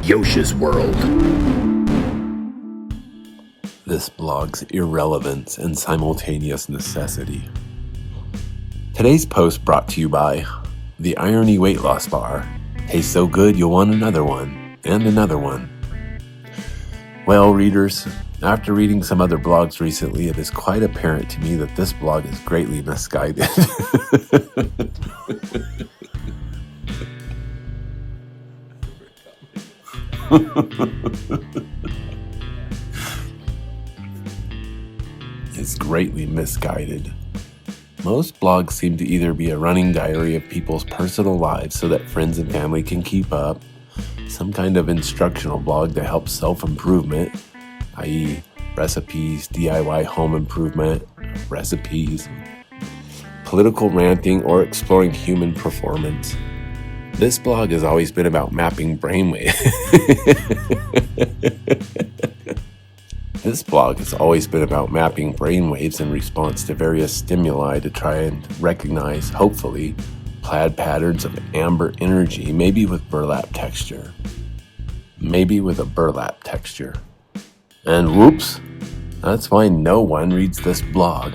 Yosh's world. This blog's Irrelevance and Simultaneous necessity. Today's post brought to you by the Irony Weight Loss Bar. Tastes so good you'll want another one, and another one. Well, readers, after reading some other blogs recently, it is quite apparent to me that this blog is greatly misguided. It's greatly misguided. Most blogs seem to either be a running diary of people's personal lives so that friends and family can keep up, some kind of instructional blog that helps self-improvement, i.e. recipes, DIY home improvement, recipes, political ranting, or exploring human performance. This blog has always been about mapping brainwaves. This blog has always been about mapping brainwaves in response to various stimuli to try and recognize, hopefully, plaid patterns of amber energy, maybe with burlap texture. Maybe with a burlap texture. And whoops, that's why no one reads this blog.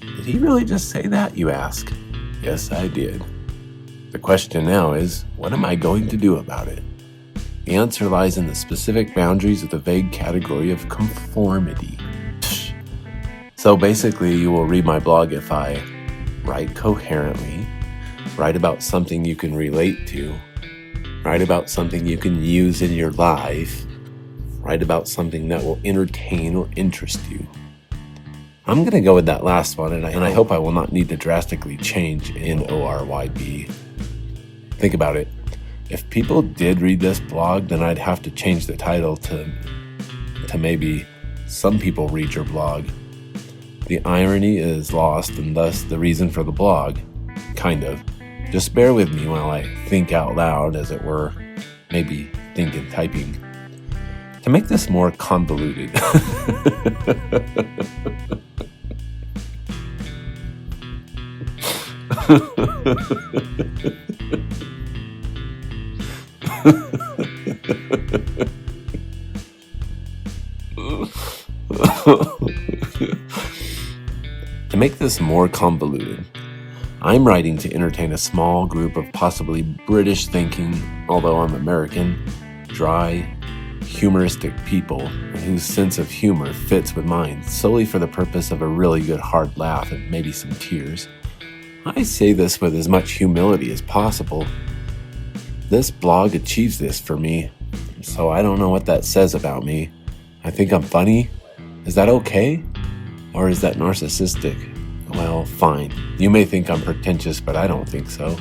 Did he really just say that, you ask? Yes, I did. The question now is, what am I going to do about it? The answer lies in the specific boundaries of the vague category of conformity. So basically, you will read my blog if I write coherently, write about something you can relate to, write about something you can use in your life, write about something that will entertain or interest you. I'm going to go with that last one, and I hope I will not need to drastically change NORYB. Think about it. If people did read this blog, then I'd have to change the title to maybe some people read your blog. The irony is lost and thus the reason for the blog. Kind of. Just bear with me while I think out loud, as it were. Maybe think in typing. To make this more convoluted. To make this more convoluted, I'm writing to entertain a small group of possibly British thinking, although I'm American, dry, humoristic people whose sense of humor fits with mine solely for the purpose of a really good hard laugh and maybe some tears. I say this with as much humility as possible. This blog achieves this for me, so I don't know what that says about me. I think I'm funny? Is that okay? Or is that narcissistic? Well, fine. You may think I'm pretentious, but I don't think so.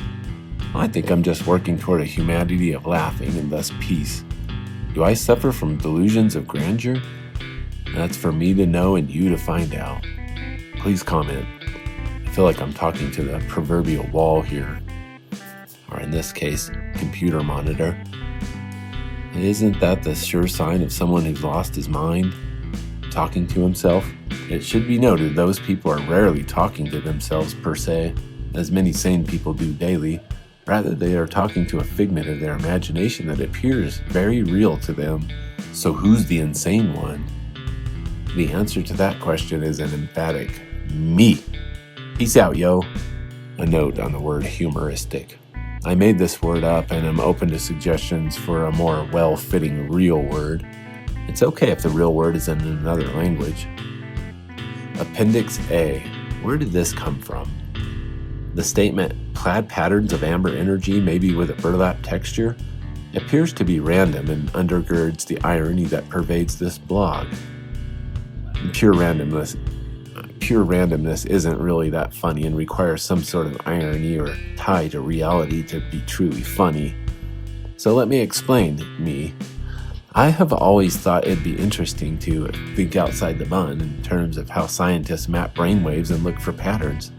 I think I'm just working toward a humanity of laughing and thus peace. Do I suffer from delusions of grandeur? That's for me to know and you to find out. Please comment. I feel like I'm talking to the proverbial wall here. Or in this case, computer monitor. Isn't that the sure sign of someone who's lost his mind? Talking to himself? It should be noted those people are rarely talking to themselves per se, as many sane people do daily. Rather, they are talking to a figment of their imagination that appears very real to them. So who's the insane one? The answer to that question is an emphatic me. Peace out, yo. A note on the word humoristic. I made this word up and am open to suggestions for a more well-fitting real word. It's okay if the real word is in another language. Appendix A. Where did this come from? The statement, plaid patterns of amber energy, maybe with a burlap texture, appears to be random and undergirds the irony that pervades this blog. Pure randomness isn't really that funny and requires some sort of irony or tie to reality to be truly funny. So let me explain me. I have always thought it'd be interesting to think outside the bun in terms of how scientists map brainwaves and look for patterns.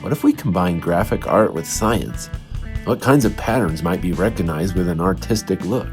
What if we combine graphic art with science? What kinds of patterns might be recognized with an artistic look?